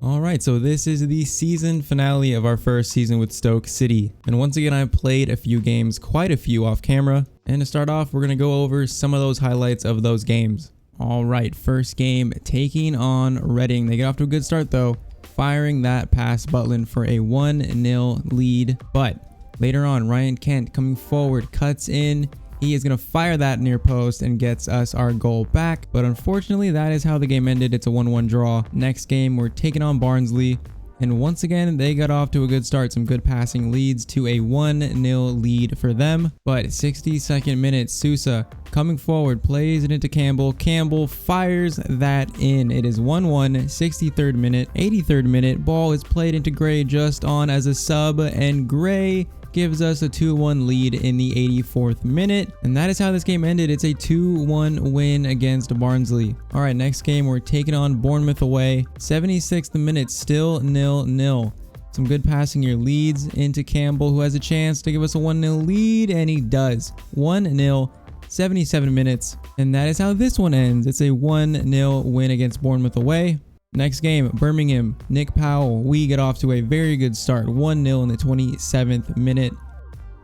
Alright, so this is the season finale of our first season with Stoke City. And once again, I've played a few games, quite a few off camera. And to start off, we're going to go over some of those highlights of those games. Alright, first game, taking on Reading. They get off to a good start though, firing that pass Butland for a 1-0 lead. But later on, Ryan Kent coming forward, cuts in. He is going to fire that near post and gets us our goal back. But unfortunately, that is how the game ended. It's a 1-1 draw. Next game, we're taking on Barnsley. And once again, they got off to a good start. Some good passing leads to a 1-0 lead for them. But 62nd minute, Sousa coming forward, plays it into Campbell. Campbell fires that in. It is 1-1, 63rd minute. 83rd minute, ball is played into Gray just on as a sub. And Gray gives us a 2-1 lead in the 84th minute, and that is how this game ended. It's a 2-1 win against Barnsley. All right, next game we're taking on Bournemouth away. 76th minute, still 0-0. Some good passing here leads into Campbell, who has a chance to give us a 1-0 lead, and he does. 1-0, 77 minutes, and that is how this one ends. It's a 1-0 win against Bournemouth away. Next game, Birmingham, Nick Powell. We get off to a very good start, 1-0 in the 27th minute.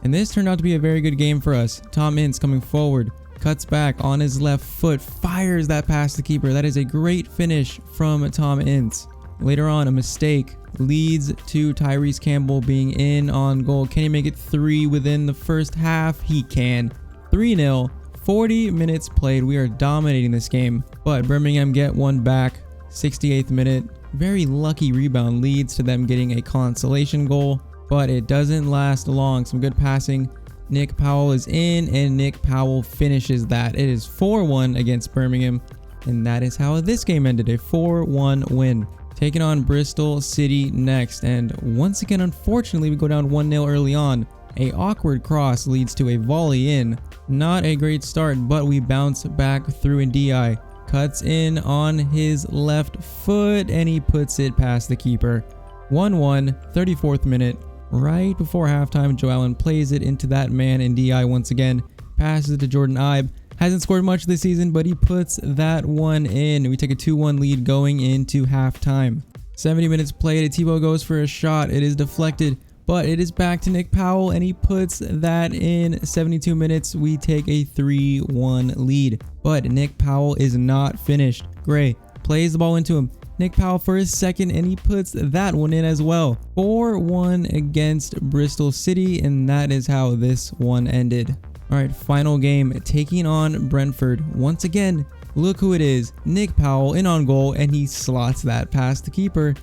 And this turned out to be a very good game for us. Tom Ince coming forward, cuts back on his left foot, fires that past the keeper. That is a great finish from Tom Ince. Later on, a mistake leads to Tyrese Campbell being in on goal. Can he make it 3 within the first half? He can. 3-0, 40 minutes played. We are dominating this game, but Birmingham get one back. 68th minute, very lucky rebound leads to them getting a consolation goal, but it doesn't last long. Some good passing. Nick Powell is in, and Nick Powell finishes that. It is 4-1 against Birmingham, and that is how this game ended, a 4-1 win. Taking on Bristol City next, and once again, unfortunately, we go down 1-0 early on. A awkward cross leads to a volley in. Not a great start, but we bounce back through Ndiaye. Cuts in on his left foot, and he puts it past the keeper. 1-1, 34th minute. Right before halftime, Joe Allen plays it into that man, and Ndiaye once again passes it to Jordan Ibe. Hasn't scored much this season, but he puts that one in. We take a 2-1 lead going into halftime. 70 minutes played. Thibaut goes for a shot. It is deflected, but it is back to Nick Powell, and he puts that in. 72 minutes, we take a 3-1 lead. But Nick Powell is not finished. Gray plays the ball into him. Nick Powell for his second, and he puts that one in as well. 4-1 against Bristol City, and that is how this one ended. All right, final game, taking on Brentford. Once again, look who it is. Nick Powell in on goal, and he slots that past the keeper.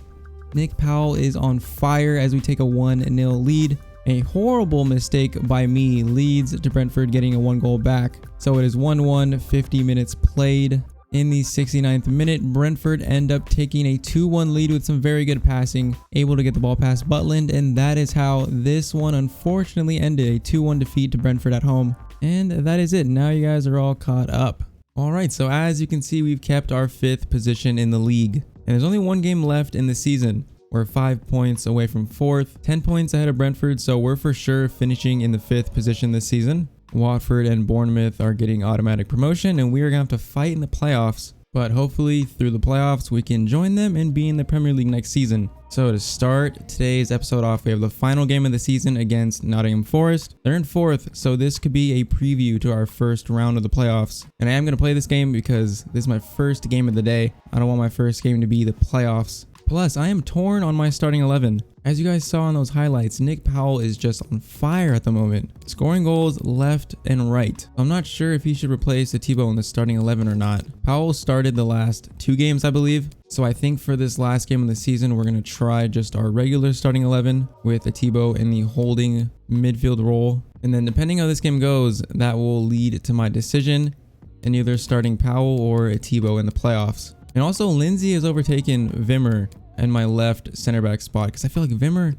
Nick Powell is on fire as we take a 1-0 lead. A horrible mistake by me leads to Brentford getting a 1-goal back. So it is 1-1, 50 minutes played. In the 69th minute, Brentford end up taking a 2-1 lead with some very good passing, able to get the ball past Butland, and that is how this one unfortunately ended, a 2-1 defeat to Brentford at home. And that is it. Now you guys are all caught up. Alright, so as you can see, we've kept our 5th position in the league. And there's only one game left in the season. We're 5 points away from 4th, 10 points ahead of Brentford, so we're for sure finishing in the 5th position this season. Watford and Bournemouth are getting automatic promotion, and we are going to have to fight in the playoffs. But hopefully through the playoffs, we can join them and be in the Premier League next season. So to start today's episode off, we have the final game of the season against Nottingham Forest. They're in 4th, so this could be a preview to our first round of the playoffs. And I am going to play this game because this is my first game of the day. I don't want my first game to be the playoffs. Plus, I am torn on my starting 11. As you guys saw in those highlights, Nick Powell is just on fire at the moment, scoring goals left and right. I'm not sure if he should replace Thibaut in the starting 11 or not. Powell started the last 2 games, I believe. So I think for this last game of the season, we're going to try just our regular starting 11 with Thibaut in the holding midfield role. And then depending how this game goes, that will lead to my decision in either starting Powell or Thibaut in the playoffs. And also, Lindsay has overtaken Wimmer in my left center back spot because I feel like Wimmer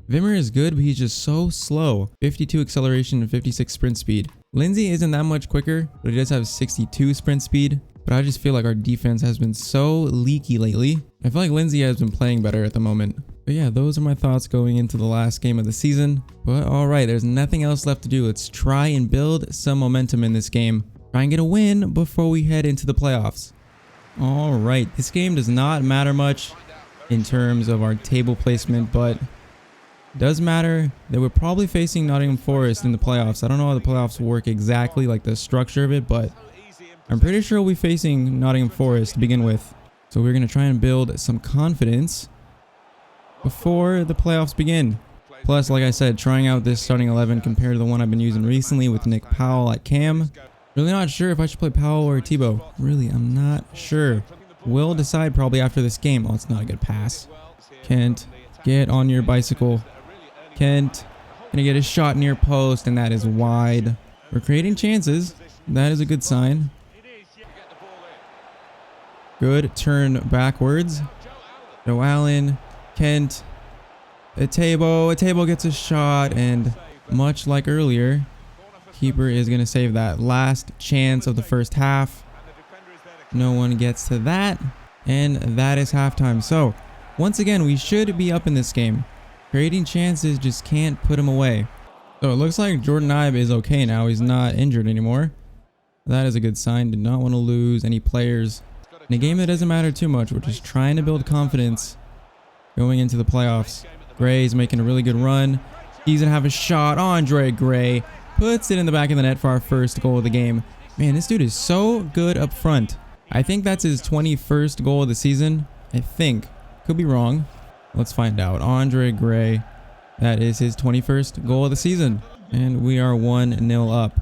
is good, but he's just so slow. 52 acceleration and 56 sprint speed. Lindsay isn't that much quicker, but he does have 62 sprint speed. But I just feel like our defense has been so leaky lately. I feel like Lindsay has been playing better at the moment. But yeah, those are my thoughts going into the last game of the season. But alright, there's nothing else left to do. Let's try and build some momentum in this game. Try and get a win before we head into the playoffs. Alright, this game does not matter much. in terms of our table placement, but it does matter that we're probably facing Nottingham Forest in the playoffs. I don't know how the playoffs work exactly, like the structure of it, but I'm pretty sure we'll be facing Nottingham Forest to begin with. So we're going to try and build some confidence before the playoffs begin. Plus, like I said, trying out this starting 11 compared to the one I've been using recently with Nick Powell at cam. Really not sure if I should play Powell or Tebow. Really, I'm not sure. We'll decide probably after this game. Oh, it's not a good pass. Kent, get on your bicycle. Kent, gonna get a shot near post, and that is wide. We're creating chances. That is a good sign. Good turn backwards. Joe Allen, Kent, Atebo gets a shot, and much like earlier, keeper is going to save that. Last chance of the first half. No one gets to that, and that is halftime. So, once again, we should be up in this game. Creating chances, just can't put them away. So, it looks like Jordan Ibe is okay now. He's not injured anymore. That is a good sign. Did not want to lose any players in a game that doesn't matter too much. We're just trying to build confidence going into the playoffs. Gray's making a really good run. He's going to have a shot. Andre Gray puts it in the back of the net for our first goal of the game. Man, this dude is so good up front. I think that's his 21st goal of the season. I think. Could be wrong. Let's find out. Andre Gray. That is his 21st goal of the season. And we are 1-0 up.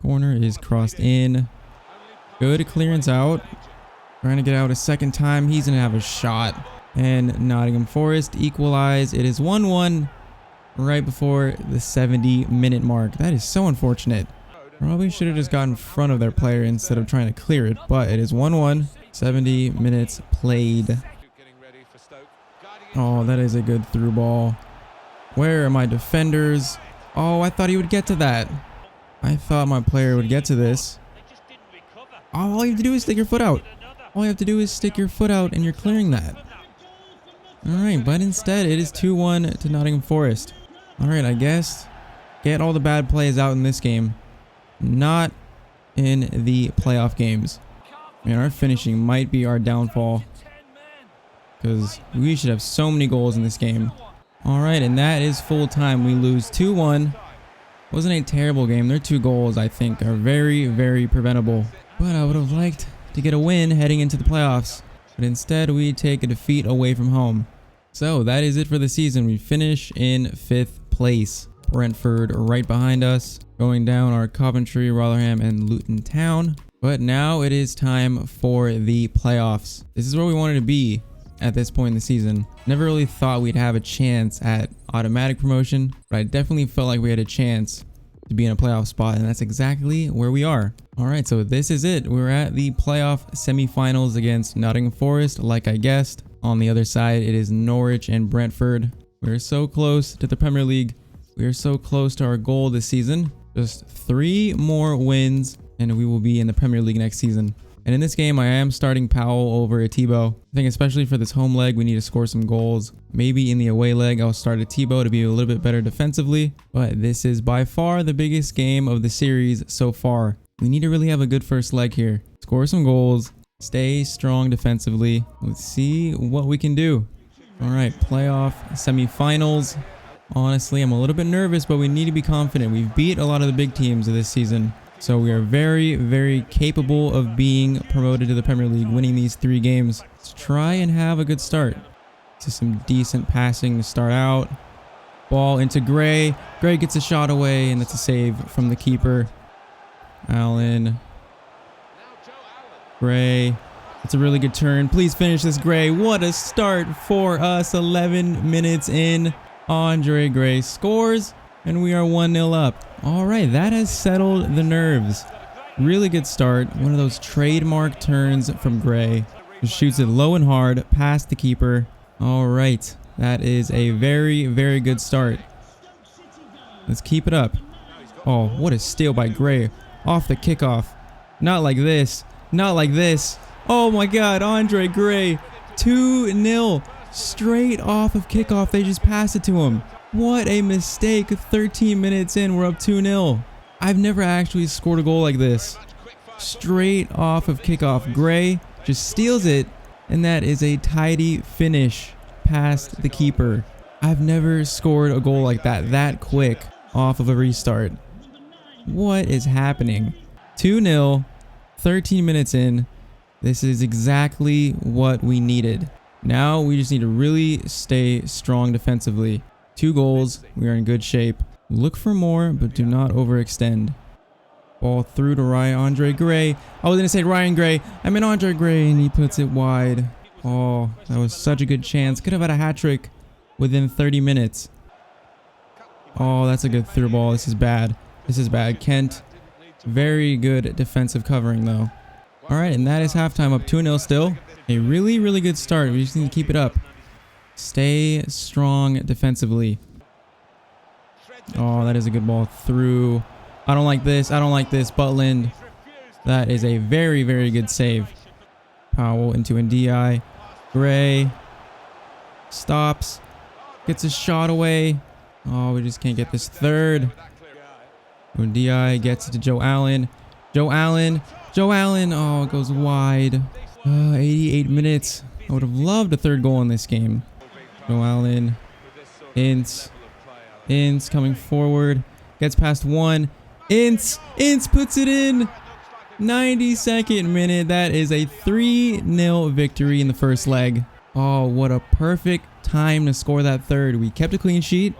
Corner is crossed in. Good clearance out. Trying to get out a second time. He's going to have a shot. And Nottingham Forest equalize. It is 1-1 right before the 70-minute mark. That is so unfortunate. Probably should have just got in front of their player instead of trying to clear it. But it is 1-1. 70 minutes played. Oh, that is a good through ball. Where are my defenders? Oh, I thought he would get to that. I thought my player would get to this. All you have to do is stick your foot out. All you have to do is stick your foot out and you're clearing that. Alright, but instead it is 2-1 to Nottingham Forest. Alright, I guess get all the bad plays out in this game. Not in the playoff games. Man, our finishing might be our downfall. Because we should have so many goals in this game. Alright, and that is full time. We lose 2-1. Wasn't a terrible game. Their 2 goals, I think, are very, very preventable. But I would have liked to get a win heading into the playoffs. But instead, we take a defeat away from home. So that is it for the season. We finish in 5th place. Brentford right behind us. Going down are Coventry, Rotherham, and Luton Town. But now it is time for the playoffs. This is where we wanted to be at this point in the season. Never really thought we'd have a chance at automatic promotion, but I definitely felt like we had a chance to be in a playoff spot, and that's exactly where we are. All right, so this is it. We're at the playoff semifinals against Nottingham Forest, like I guessed. On the other side, it is Norwich and Brentford. We're so close to the Premier League. We are so close to our goal this season. Just 3 more wins, and we will be in the Premier League next season. And in this game, I am starting Powell over Atebo. I think especially for this home leg, we need to score some goals. Maybe in the away leg, I'll start Atebo to be a little bit better defensively. But this is by far the biggest game of the series so far. We need to really have a good first leg here. Score some goals. Stay strong defensively. Let's see what we can do. All right, playoff semifinals. Honestly, I'm a little bit nervous, but we need to be confident. We've beat a lot of the big teams of this season. So we are very, very capable of being promoted to the Premier League, winning these 3 games. Let's try and have a good start. To some decent passing to start out. Ball into Gray. Gray gets a shot away, and that's a save from the keeper. Allen. Gray. It's a really good turn. Please finish this, Gray. What a start for us. 11 minutes in. Andre Gray scores, and we are 1-0 up. All right, that has settled the nerves. Really good start. One of those trademark turns from Gray. Just shoots it low and hard past the keeper. All right, that is a very, very good start. Let's keep it up. Oh, what a steal by Gray. Off the kickoff. Not like this. Not like this. Oh my God, Andre Gray. 2-0. Straight off of kickoff. They just passed it to him. What a mistake. 13 minutes in, we're up 2-0. I've never actually scored a goal like this. Straight off of kickoff. Gray just steals it And that is a tidy finish past the keeper. I've never scored a goal like that quick off of a restart. What is happening? 2-0, 13 minutes in. This is exactly what we needed. Now we just need to really stay strong defensively. 2 goals, we are in good shape. Look for more, but do not overextend. Ball through to Andre Gray. I was going to say Ryan Gray. I meant Andre Gray, and he puts it wide. Oh, that was such a good chance. Could have had a hat trick within 30 minutes. Oh, that's a good through ball. This is bad. This is bad. Kent, very good defensive covering, though. All right, and that is halftime, up 2-0 still. A really, really good start. We just need to keep it up. Stay strong defensively. Oh, that is a good ball through. I don't like this. I don't like this. Butland. That is a very, very good save. Powell into NDI. Gray. Stops. Gets a shot away. Oh, we just can't get this third. NDI gets it to Joe Allen. Joe Allen. Joe Allen. Oh, it goes wide. 88 minutes. I would have loved a third goal in this game. Joe Allen. Ince coming forward. Gets past one. Ince puts it in. 92nd minute. That is a 3-0 victory in the first leg. Oh, what a perfect time to score that third. We kept a clean sheet,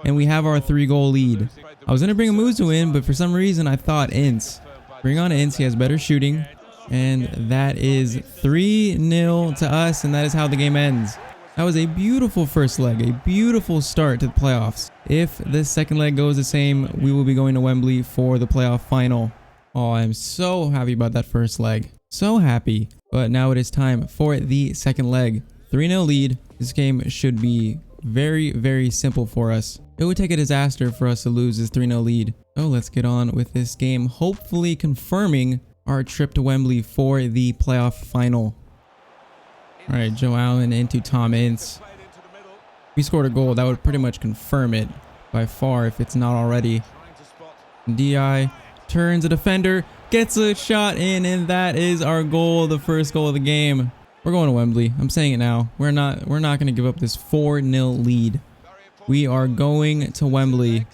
and we have our 3-goal lead. I was going to bring Amuzu in, but for some reason I thought Ince. Bring on Ince. He has better shooting. And that is 3-0 to us, and that is how the game ends. That was a beautiful first leg, a beautiful start to the playoffs. If this second leg goes the same, we will be going to Wembley for the playoff final. Oh, I'm so happy about that first leg. So happy. But now it is time for the second leg. 3-0 lead. This game should be very, very simple for us. It would take a disaster for us to lose this 3-0 lead. So let's get on with this game, hopefully confirming our trip to Wembley for the playoff final. All right, Joe Allen into Tom Ince. If we scored a goal, that would pretty much confirm it by far if it's not already. DI turns a defender, gets a shot in, and that is our goal, the first goal of the game. We're going to Wembley. I'm saying it now. We're not going to give up this 4-0 lead. We are going to Wembley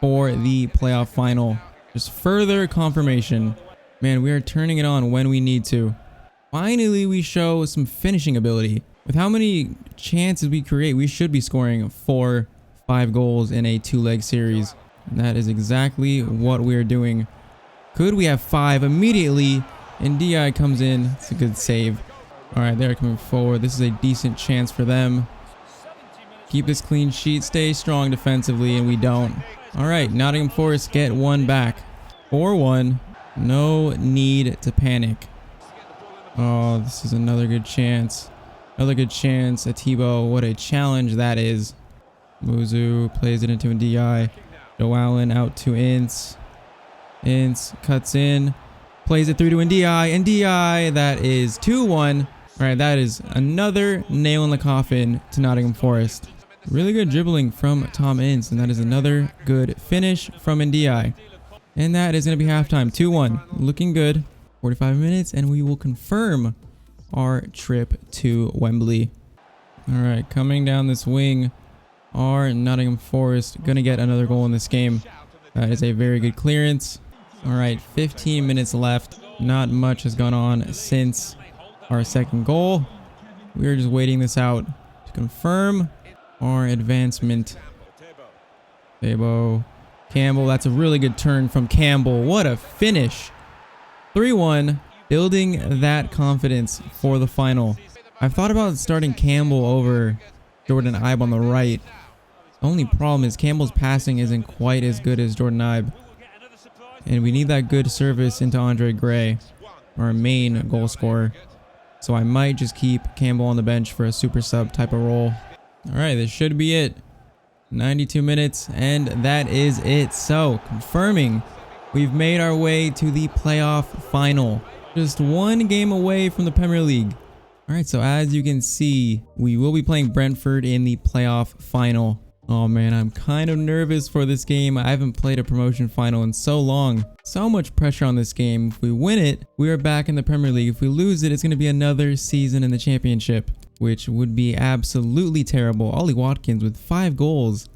for the playoff final. Just further confirmation. Man, we are turning it on when we need to. Finally, we show some finishing ability. With how many chances we create, we should be scoring 4-5 goals in a 2-leg series. And that is exactly what we are doing. Could we have 5 immediately? And DI comes in. It's a good save. All right, they're coming forward. This is a decent chance for them. Keep this clean sheet. Stay strong defensively, and we don't. All right, Nottingham Forest get one back. 4-1. No need to panic. Oh, this is another good chance. Another good chance. Atibo, what a challenge that is. Muzu plays it into a DI. Joe Allen out to Ince. Ince cuts in. Plays it through to NDI. NDI, that is 2-1. All right, that is another nail in the coffin to Nottingham Forest. Really good dribbling from Tom Ince, and that is another good finish from NDI. And that is going to be halftime. 2-1. Looking good. 45 minutes, and we will confirm our trip to Wembley. All right, coming down this wing are Nottingham Forest. Going to get another goal in this game. That is a very good clearance. All right, 15 minutes left. Not much has gone on since our second goal. We are just waiting this out to confirm our advancement. Debo. Campbell, that's a really good turn from Campbell. What a finish. 3-1, building that confidence for the final. I've thought about starting Campbell over Jordan Ibe on the right. The only problem is Campbell's passing isn't quite as good as Jordan Ibe. And we need that good service into Andre Gray, our main goal scorer. So I might just keep Campbell on the bench for a super sub type of role. All right, this should be it. 92 minutes, and that is it. So, confirming we've made our way to the playoff final. Just one game away from the Premier League. All right, so as you can see, we will be playing Brentford in the playoff final. Oh man, I'm kind of nervous for this game. I haven't played a promotion final in so long. So much pressure on this game. If we win it, we are back in the Premier League. If we lose it, it's going to be another season in the Championship, which would be absolutely terrible. Ollie Watkins with 5 goals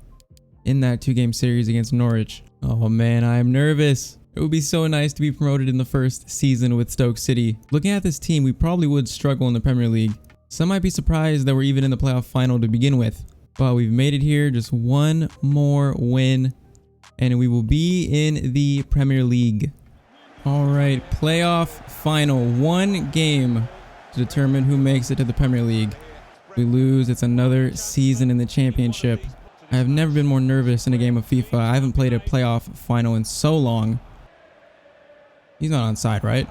in that 2-game series against Norwich. Oh man, I am nervous. It would be so nice to be promoted in the first season with Stoke City. Looking at this team, we probably would struggle in the Premier League. Some might be surprised that we're even in the playoff final to begin with. But we've made it here, just one more win, and we will be in the Premier League. All right, playoff final. 1 game to determine who makes it to the Premier League. If we lose, it's another season in the Championship. I have never been more nervous in a game of FIFA. I haven't played a playoff final in so long. He's not onside, right?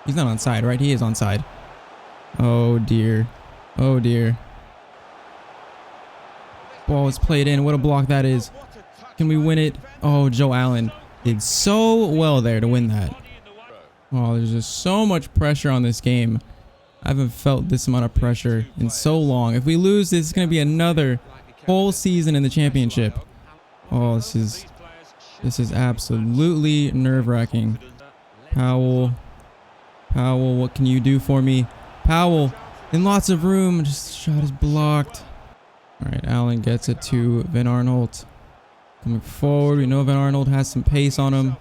He's not onside, right? He is onside. Oh dear. Oh dear. Ball is played in. What a block that is. Can we win it? Oh, Joe Allen did so well there to win that. Oh, there's just so much pressure on this game. I haven't felt this amount of pressure in so long. If we lose, this is going to be another whole season in the Championship. Oh, this is absolutely nerve-wracking. Powell, what can you do for me? Powell, in lots of room. Just shot is blocked. All right, Allen gets it to Van Arnold. Coming forward, we know Van Arnold has some pace on him.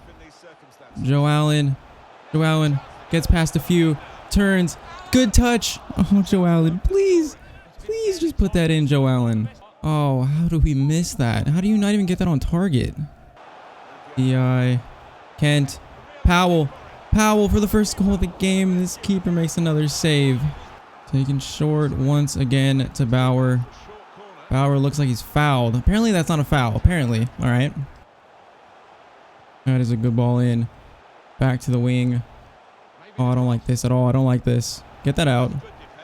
Joe Allen gets past a few, turns, good touch. Oh, Joe Allen, please just put that in, Joe Allen. Oh, how do we miss that? How do you not even get that on target? DI, Kent, Powell for the first goal of the game. This keeper makes another save. Taken short once again to Bauer. Bauer looks like he's fouled. Apparently that's not a foul. Apparently. All right. That is a good ball in. Back to the wing. Oh, I don't like this at all. I don't like this. Get that out.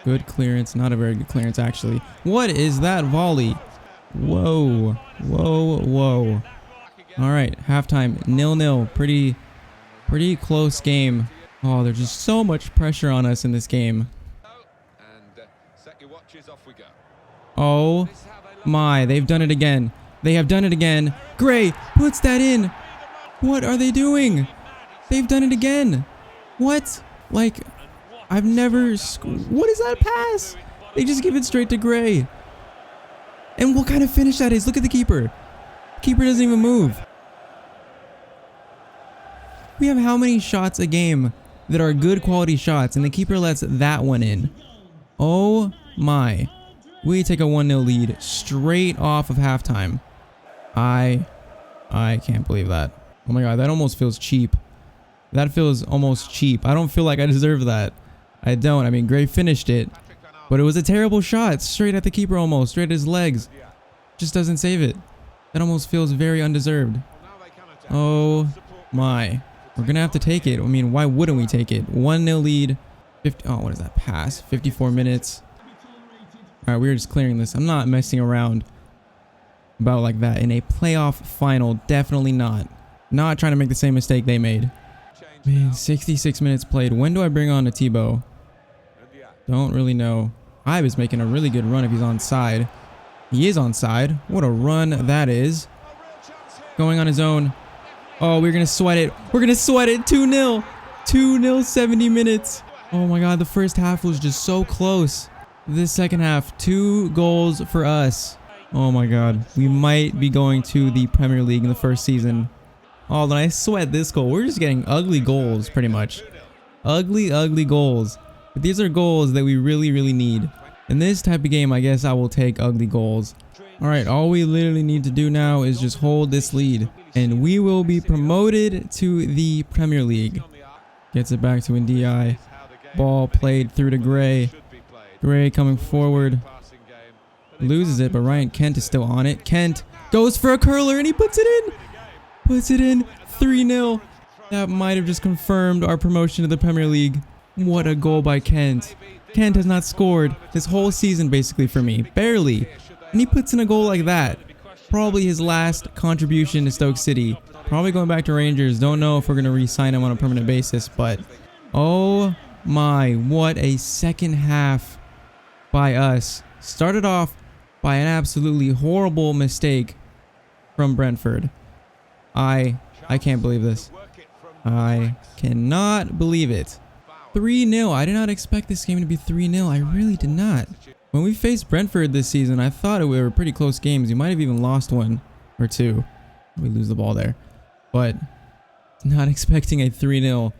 Good clearance. Not a very good clearance, actually. What is that volley? Whoa. Whoa. All right. Halftime. 0-0. Pretty close game. Oh, there's just so much pressure on us in this game. Oh my, they've done it again. They have done it again. Gray puts that in. What are they doing? They've done it again. What? Like, I've never... What is that pass? They just give it straight to Gray. And what kind of finish that is? Look at the keeper. Keeper doesn't even move. We have how many shots a game that are good quality shots, and the keeper lets that one in? Oh my. We take a 1-0 lead straight off of halftime. I can't believe that. Oh my god, that almost feels cheap. That feels almost cheap. I don't feel like I deserve that. I don't. I mean, Gray finished it, but it was a terrible shot. Straight at the keeper almost. Straight at his legs. Just doesn't save it. That almost feels very undeserved. Oh my. We're going to have to take it. I mean, why wouldn't we take it? 1-0 lead. Oh, what is that pass? 54 minutes. All right, we're just clearing this. I'm not messing around about like that in a playoff final. Definitely not. Not trying to make the same mistake they made. Man, 66 minutes played. When do I bring on a Tebow? Don't really know. Ibe is making a really good run if he's onside. He is onside. What a run that is. Going on his own. Oh, we're going to sweat it. We're going to sweat it. 2-0. 2-0, 70 minutes. Oh my god, the first half was just so close. This second half, 2 goals for us. Oh my god. We might be going to the Premier League in the first season. Oh, then I sweat this goal. We're just getting ugly goals, pretty much. Ugly goals. But these are goals that we really need. In this type of game, I guess I will take ugly goals. Alright, all we literally need to do now is just hold this lead. And we will be promoted to the Premier League. Gets it back to Ndiaye. Ball played through to Gray. Gray coming forward. Loses it, but Ryan Kent is still on it. Kent goes for a curler and he puts it in. Puts it in. 3-0. That might have just confirmed our promotion to the Premier League. What a goal by Kent. Kent has not scored this whole season basically for me. Barely. And he puts in a goal like that. Probably his last contribution to Stoke City. Probably going back to Rangers. Don't know if we're going to re-sign him on a permanent basis, but oh my, what a second half by us. Started off by an absolutely horrible mistake from Brentford. I can't believe this. I cannot believe it. 3-0. I did not expect this game to be 3-0. I really did not. When we faced Brentford this season, I thought it were pretty close games. You might have even lost one or two. We lose the ball there. But not expecting a 3-0.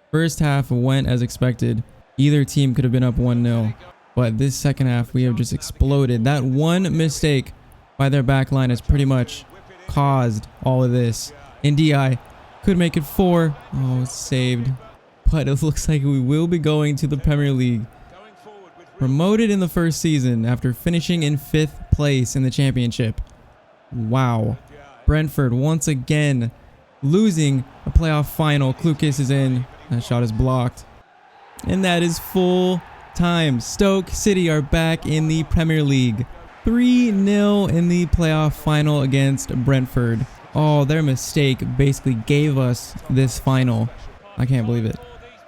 First half went as expected. Either team could have been up 1-0. But this second half, we have just exploded. That one mistake by their back line has pretty much caused all of this. NDI could make it 4. Oh, it's saved. But it looks like we will be going to the Premier League. Promoted in the first season after finishing in 5th place in the championship. Wow. Brentford once again losing a playoff final. Klukas is in. That shot is blocked. And that is full time. Stoke City are back in the Premier League. 3-0 in the playoff final against Brentford. Oh, their mistake basically gave us this final. I can't believe it.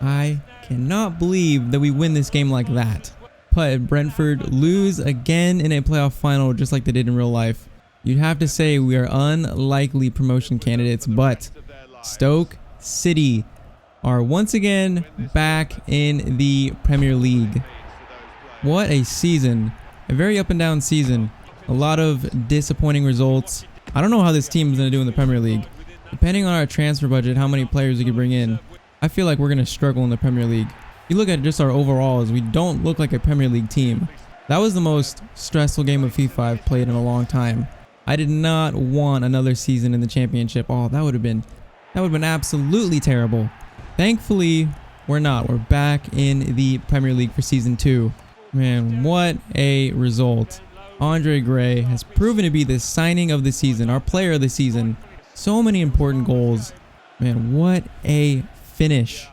I cannot believe that we win this game like that. But Brentford lose again in a playoff final just like they did in real life. You'd have to say we are unlikely promotion candidates, but Stoke City are once again back in the Premier League. What a season. A very up and down season. A lot of disappointing results. I don't know how this team is going to do in the Premier League. Depending on our transfer budget, how many players we can bring in, I feel like we're going to struggle in the Premier League. If you look at just our overalls, we don't look like a Premier League team. That was the most stressful game of FIFA I've played in a long time. I did not want another season in the championship. Oh, that would have been absolutely terrible. Thankfully, we're not. We're back in the Premier League for season 2. Man, what a result. Andre Gray has proven to be the signing of the season, our player of the season. So many important goals. Man, what a finish.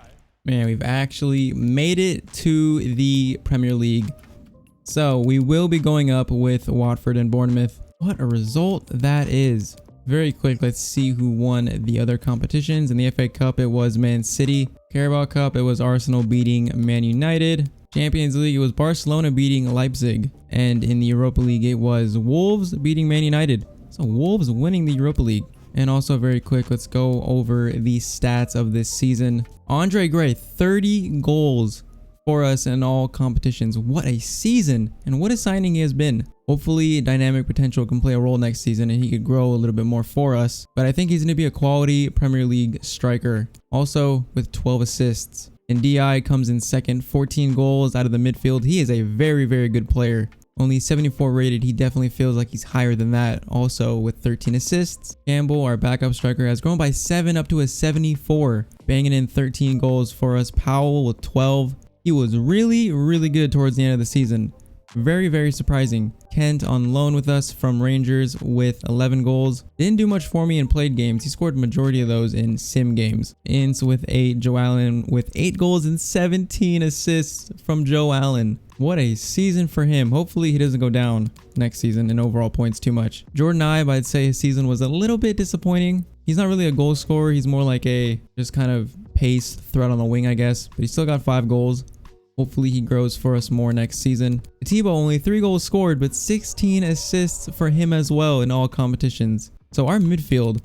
Man, we've actually made it to the Premier League. So we will be going up with Watford and Bournemouth. What a result that is. Very quick, let's see who won the other competitions. In the FA Cup, it was Man City. Carabao Cup, it was Arsenal beating Man United. Champions League, it was Barcelona beating Leipzig. And in the Europa League, it was Wolves beating Man United. So Wolves winning the Europa League. And also very quick, let's go over the stats of this season. Andre Gray, 30 goals for us in all competitions. What a season and what a signing he has been. Hopefully dynamic potential can play a role next season and he could grow a little bit more for us. But I think he's going to be a quality Premier League striker. Also with 12 assists. And DI comes in second, 14 goals out of the midfield. He is a very, very good player. Only 74 rated. He definitely feels like he's higher than that. Also with 13 assists. Campbell, our backup striker, has grown by 7 up to a 74. Banging in 13 goals for us. Powell with 12. He was really, really good towards the end of the season. Very, very surprising. Kent on loan with us from Rangers with 11 goals. Didn't do much for me in played games. He scored majority of those in sim games. Ince with 8. Joe Allen with 8 goals and 17 assists from Joe Allen. What a season for him. Hopefully he doesn't go down next season in overall points too much. Jordan Ibe, I'd say his season was a little bit disappointing. He's not really a goal scorer. He's more like a just kind of pace threat on the wing, I guess. But he still got 5 goals. Hopefully he grows for us more next season. Atiba only 3 goals scored, but 16 assists for him as well in all competitions. So our midfield,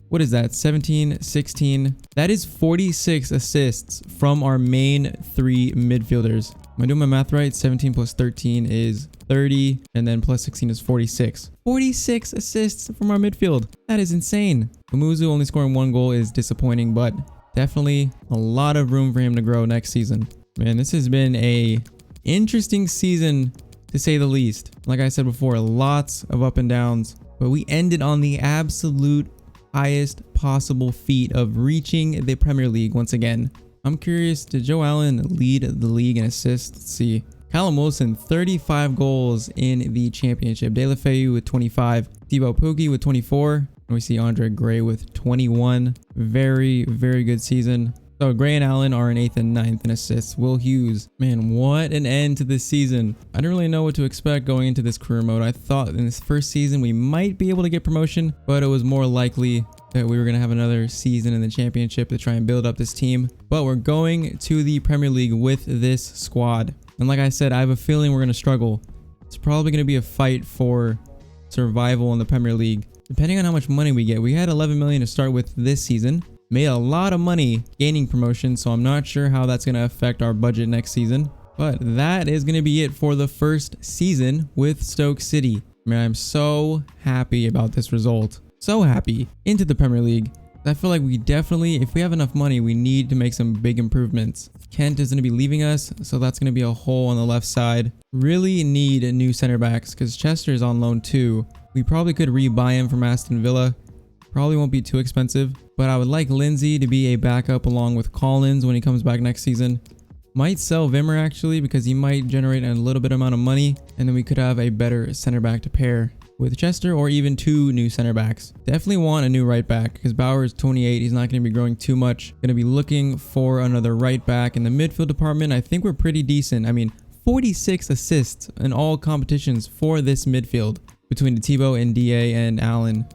what is that? 17, 16. That is 46 assists from our main 3 midfielders. Am I doing my math right? 17 plus 13 is 30, and then plus 16 is 46. 46 assists from our midfield. That is insane. Umuzu only scoring 1 goal is disappointing, but definitely a lot of room for him to grow next season. Man, this has been a interesting season to say the least. Like I said before, lots of up and downs, but we ended on the absolute highest possible feat of reaching the Premier League once again. I'm curious, did Joe Allen lead the league in assists? Let's see. Callum Wilson, 35 goals in the championship. De La Feu with 25. Thibaut Pukki with 24. And we see Andre Gray with 21. Very, very good season. So Gray and Allen are in 8th and 9th in assists. Will Hughes, man, what an end to this season. I didn't really know what to expect going into this career mode. I thought in this first season we might be able to get promotion, but it was more likely that we were going to have another season in the championship to try and build up this team. But we're going to the Premier League with this squad. And like I said, I have a feeling we're going to struggle. It's probably going to be a fight for survival in the Premier League. Depending on how much money we get, we had 11 million to start with this season. Made a lot of money gaining promotion, so I'm not sure how that's going to affect our budget next season. But that is going to be it for the first season with Stoke City. I mean, I'm so happy about this result. So happy. Into the Premier League. I feel like we definitely, if we have enough money, we need to make some big improvements. Kent is going to be leaving us, so that's going to be a hole on the left side. Really need new center backs because Chester is on loan too. We probably could rebuy him from Aston Villa. Probably won't be too expensive, but I would like Lindsay to be a backup along with Collins when he comes back next season. Might sell Vimmer actually because he might generate a little bit amount of money, and then we could have a better center back to pair with Chester, or even 2 new center backs. Definitely want a new right back because Bauer is 28. He's not going to be growing too much. Going to be looking for another right back. In the midfield department, I think we're pretty decent. I mean, 46 assists in all competitions for this midfield between Thibaut and DA and Allen.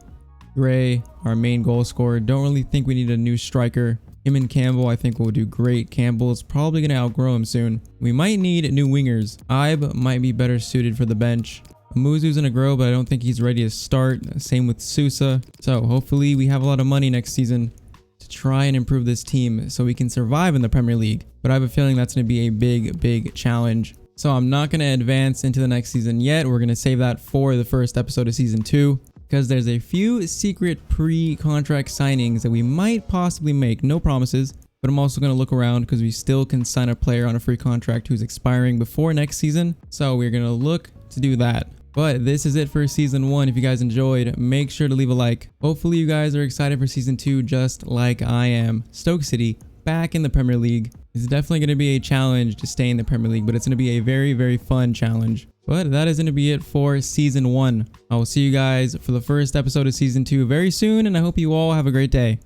Gray, our main goal scorer. Don't really think we need a new striker. Him and Campbell, I think will do great. Campbell's probably going to outgrow him soon. We might need new wingers. Ibe might be better suited for the bench. Amuzu's going to grow, but I don't think he's ready to start. Same with Sousa. So hopefully we have a lot of money next season to try and improve this team so we can survive in the Premier League. But I have a feeling that's going to be a big challenge. So I'm not going to advance into the next season yet. We're going to save that for the first episode of season 2. Because there's a few secret pre-contract signings that we might possibly make. No promises, but I'm also going to look around because we still can sign a player on a free contract who's expiring before next season. So we're going to look to do that. But this is it for season 1. If you guys enjoyed, make sure to leave a like. Hopefully you guys are excited for season 2 just like I am. Stoke City back in the Premier League. It's definitely going to be a challenge to stay in the Premier League, but it's going to be a very fun challenge. But that is going to be it for season 1. I will see you guys for the first episode of season 2 very soon, and I hope you all have a great day.